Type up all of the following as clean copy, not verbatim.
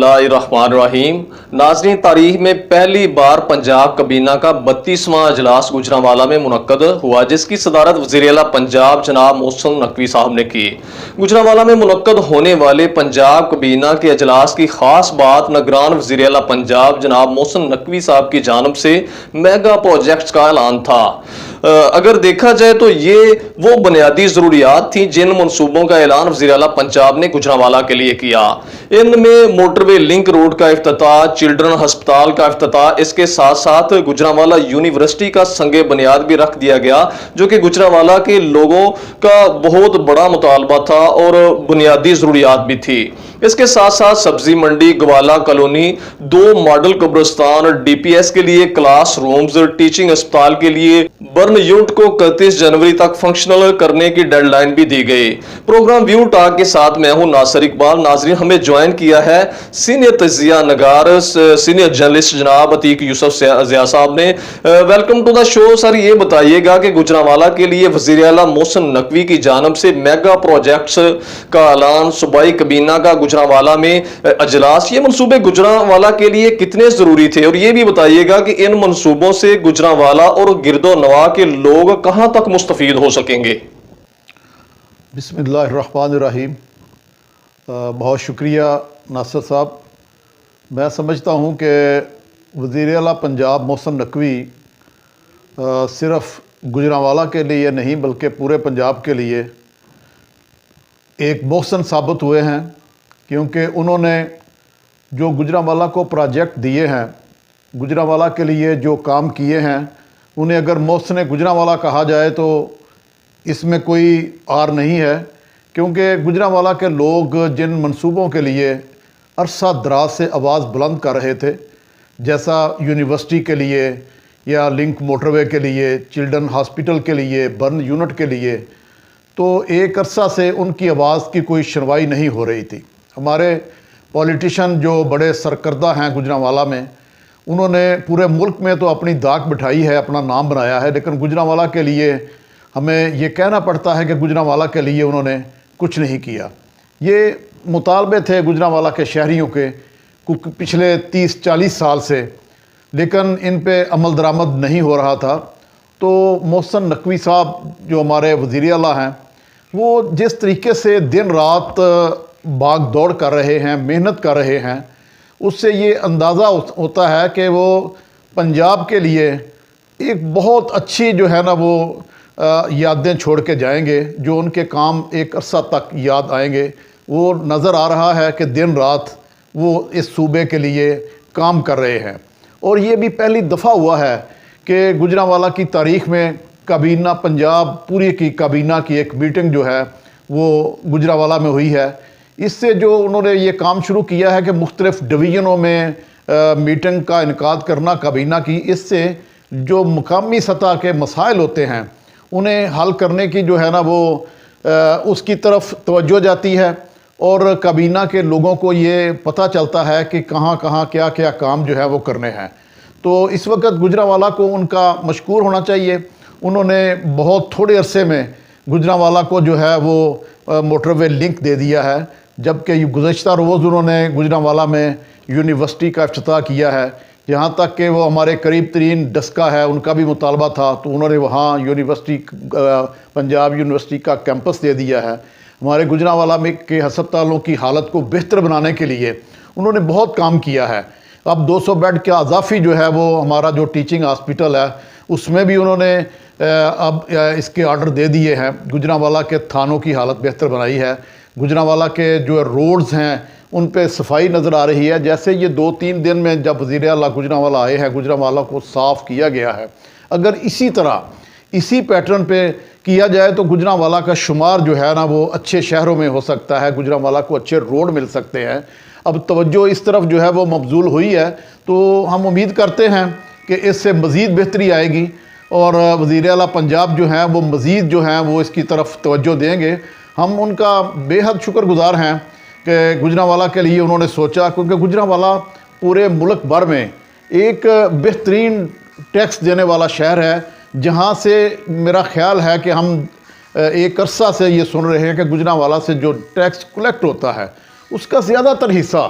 बिस्मिल्लाहिर्रहमानिर्रहीम। नाज़रीन, तारीख में पहली बार पंजाब कबीना का 32वां अजलास गुजरांवाला में मुनक्कद हुआ, जिसकी सदारत वज़ीर आला पंजाब जनाब मोहसिन नकवी साहब ने की। गुजरांवाला में मुनक्कद होने वाले पंजाब कबीना के अजलास की खास बात निगरान वज़ीर आला पंजाब जनाब मोहसिन नकवी साहब की जानब से मेगा प्रोजेक्ट्स का ऐलान था। अगर देखा जाए तो ये वो बुनियादी ज़रूरियात थी जिन मनसूबों का ऐलान वज़ीर आला पंजाब ने गुजरांवाला के लिए किया। इनमें मोटरवे लिंक रोड का इफ्तिताह, चिल्ड्रन हस्पताल का इफ्तिताह, इसके साथ साथ गुजरांवाला यूनिवर्सिटी का संगे बुनियाद भी रख दिया गया, जो कि गुजरांवाला के लोगों का बहुत बड़ा मुतालबा था और बुनियादी ज़रूरियात भी थी। इसके साथ साथ सब्जी मंडी, ग्वाला कॉलोनी, 2 मॉडल कब्रिस्तान, DPS के लिए क्लास रूम्स, टीचिंग अस्पताल के लिए बर्न यूनिट को 31 जनवरी तक फंक्शनल करने की डेडलाइन भी दी गई। प्रोग्राम व्यू टॉक के साथ मैं हूं नासिर इकबाल। नाजरीन, हमें ज्वाइन किया है सीनियर तजिया नगार, सीनियर जर्नलिस्ट जनाब अतीक यूसुफ ज़िया साहब ने। Welcome to the show. Sir, ये बताइएगा कि गुजरांवाला के लिए वज़ीर आला मोहसिन नकवी की जानब से मेगा प्रोजेक्ट्स का ऐलान, सूबाई कबीना का गुजरांवाला में अजलास, ये मनसूबे गुजरांवाला के लिए कितने ज़रूरी थे? और ये भी बताइएगा कि इन मनसूबों से गुजरांवाला और गिरदो नवा के लोग कहां तक मुस्तफीद हो सकेंगे? बिस्मिल्लाहिर्रहमानिर्रहीम। बहुत शुक्रिया नासिर साहब। मैं समझता हूँ कि वज़ीर आला पंजाब मोहसिन नकवी सिर्फ़ गुजरांवाला के लिए नहीं बल्कि पूरे पंजाब के लिए एक मोहसिन साबित हुए हैं, क्योंकि उन्होंने जो गुजरांवाला को प्रोजेक्ट दिए हैं, गुजरांवाला के लिए जो काम किए हैं, उन्हें अगर मोहसिन गुजरांवाला कहा जाए तो इसमें कोई आर नहीं है। क्योंकि गुजरांवाला के लोग जिन मंसूबों के लिए अरसा दराज से आवाज़ बुलंद कर रहे थे, जैसा यूनिवर्सिटी के लिए या लिंक मोटरवे के लिए, चिल्ड्रन हॉस्पिटल के लिए, बर्न यूनिट के लिए, तो एक अरसा से उनकी आवाज़ की कोई सुनवाई नहीं हो रही थी। हमारे पॉलिटिशियन जो बड़े सरकर्दा हैं गुजरांवाला में, उन्होंने पूरे मुल्क में तो अपनी दाग बिठाई है, अपना नाम बनाया है, लेकिन गुजरांवाला के लिए हमें ये कहना पड़ता है कि गुजरांवाला के लिए उन्होंने कुछ नहीं किया। ये मुतालबे थे गुजरांवाला के शहरियों के पिछले 30-40 साल से, लेकिन इन पे अमल दरामद नहीं हो रहा था। तो मोहसिन नकवी साहब जो हमारे वज़ीर आला हैं, वो जिस तरीके से दिन रात भाग दौड़ कर रहे हैं, मेहनत कर रहे हैं, उससे ये अंदाज़ा होता है कि वो पंजाब के लिए एक बहुत अच्छी जो है ना वो यादें छोड़ के जाएंगे, जो उनके काम एक अरसा तक याद आएंगे। वो नज़र आ रहा है कि दिन रात वो इस सूबे के लिए काम कर रहे हैं। और ये भी पहली दफ़ा हुआ है कि गुजरांवाला की तारीख़ में कबीना, पंजाब पूरी की कबीना की एक मीटिंग जो है वो गुजरांवाला में हुई है। इससे जो उन्होंने ये काम शुरू किया है कि मुख्तलिफ़ डिवीज़नों में मीटिंग का इनकाद करना कबीना की, इससे जो मुकामी सतह के मसाइल होते हैं उन्हें हल करने की जो है ना वो उसकी तरफ तवज्जो जाती है, और कबीना के लोगों को ये पता चलता है कि कहाँ कहाँ क्या क्या काम जो है वो करने हैं। तो इस वक्त गुजरांवाला को उनका मशकूर होना चाहिए। उन्होंने बहुत थोड़े अरसे में गुजरांवाला को जो है वो मोटरवे लिंक दे दिया है, जबकि गुज़श्ता रोज़ उन्होंने गुजरांवाला में यूनिवर्सिटी का इफ्तिताह किया है। यहाँ तक कि वो हमारे करीब तरीन डस्का है, उनका भी मुतालबा था, तो उन्होंने वहाँ यूनिवर्सिटी, पंजाब यूनिवर्सिटी का कैंपस दे दिया है। हमारे गुजरांवाला में के हस्पतालों की हालत को बेहतर बनाने के लिए उन्होंने बहुत काम किया है। अब 200 बेड का अजाफी जो है वो हमारा जो टीचिंग हॉस्पिटल है उसमें भी उन्होंने अब इसके आर्डर दे दिए हैं। गुजरांवाला के थानों की हालत बेहतर बनाई है। गुजरांवाला के जो रोड्स हैं उन पे सफाई नज़र आ रही है। जैसे ये 2-3 दिन में जब वज़ीर आला गुजरांवाला आए हैं, गुजरांवाला को साफ़ किया गया है। अगर इसी तरह इसी पैटर्न पे किया जाए तो गुजरांवाला का शुमार जो है ना वो अच्छे शहरों में हो सकता है, गुजरांवाला को अच्छे रोड मिल सकते हैं। अब तवज्जो इस तरफ जो है वो मबजूल हुई है, तो हम उम्मीद करते हैं कि इससे मज़ीद बेहतरी आएगी और वज़ीर आला पंजाब जो हैं वो मज़ीद जो हैं वो इसकी तरफ तवज्जो देंगे। हम उनका बेहद शुक्रगुज़ार हैं कि गुजरांवाला के लिए उन्होंने सोचा, क्योंकि गुजरांवाला पूरे मुल्क भर में एक बेहतरीन टैक्स देने वाला शहर है, जहाँ से मेरा ख्याल है कि हम एक अरसा से ये सुन रहे हैं कि गुजरांवाला से जो टैक्स कलेक्ट होता है उसका ज़्यादातर हिस्सा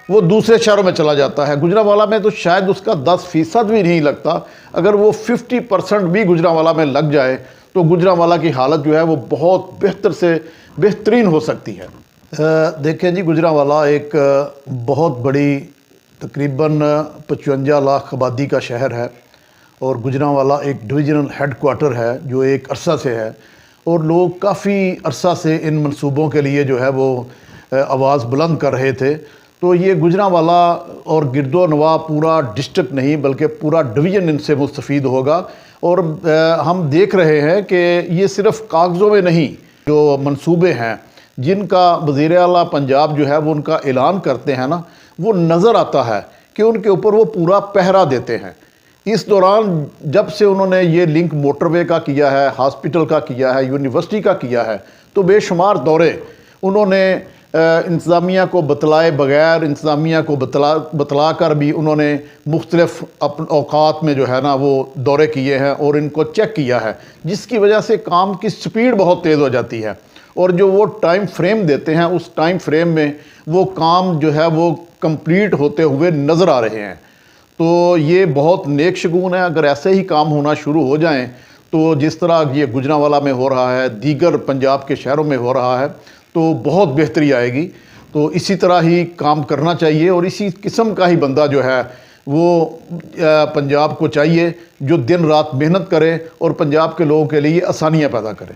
وہ دوسرے شہروں میں چلا جاتا ہے. گجرانوالہ میں تو شاید اس کا 10% بھی نہیں لگتا. اگر وہ 50% بھی گجرانوالہ میں لگ جائے تو گجرانوالہ کی حالت جو ہے وہ بہت بہتر سے بہترین ہو سکتی ہے. دیکھیں جی، گجرانوالہ ایک بہت بڑی تقریباً 55 لاکھ آبادی کا شہر ہے، اور گجرانوالہ ایک ڈویژنل ہیڈ کوارٹر ہے جو ایک عرصہ سے ہے، اور لوگ کافی عرصہ سے ان منصوبوں کے لیے جو ہے وہ آواز بلند کر رہے تھے. تو یہ گجرانوالہ اور گرد و نواح پورا ڈسٹرکٹ نہیں بلکہ پورا ڈویژن ان سے مستفید ہوگا. اور ہم دیکھ رہے ہیں کہ یہ صرف کاغذوں میں نہیں، جو منصوبے ہیں جن کا وزیر اعلیٰ پنجاب جو ہے وہ ان کا اعلان کرتے ہیں نا، وہ نظر آتا ہے کہ ان کے اوپر وہ پورا پہرا دیتے ہیں. اس دوران جب سے انہوں نے یہ لنک موٹر وے کا کیا ہے، ہاسپٹل کا کیا ہے، یونیورسٹی کا کیا ہے، تو بے شمار دورے انہوں نے انتظامیہ کو بتلائے بغیر، انتظامیہ کو بتلا کر بھی انہوں نے مختلف اوقات میں جو ہے نا وہ دورے کیے ہیں اور ان کو چیک کیا ہے، جس کی وجہ سے کام کی سپیڈ بہت تیز ہو جاتی ہے. اور جو وہ ٹائم فریم دیتے ہیں، اس ٹائم فریم میں وہ کام جو ہے وہ کمپلیٹ ہوتے ہوئے نظر آ رہے ہیں. تو یہ بہت نیک شگون ہے. اگر ایسے ہی کام ہونا شروع ہو جائیں تو جس طرح یہ گجرانوالہ میں ہو رہا ہے، دیگر پنجاب کے شہروں میں ہو رہا ہے، تو بہت بہتری آئے گی. تو اسی طرح ہی کام کرنا چاہیے، اور اسی قسم کا ہی بندہ جو ہے وہ پنجاب کو چاہیے جو دن رات محنت کرے اور پنجاب کے لوگوں کے لیے آسانیاں پیدا کرے.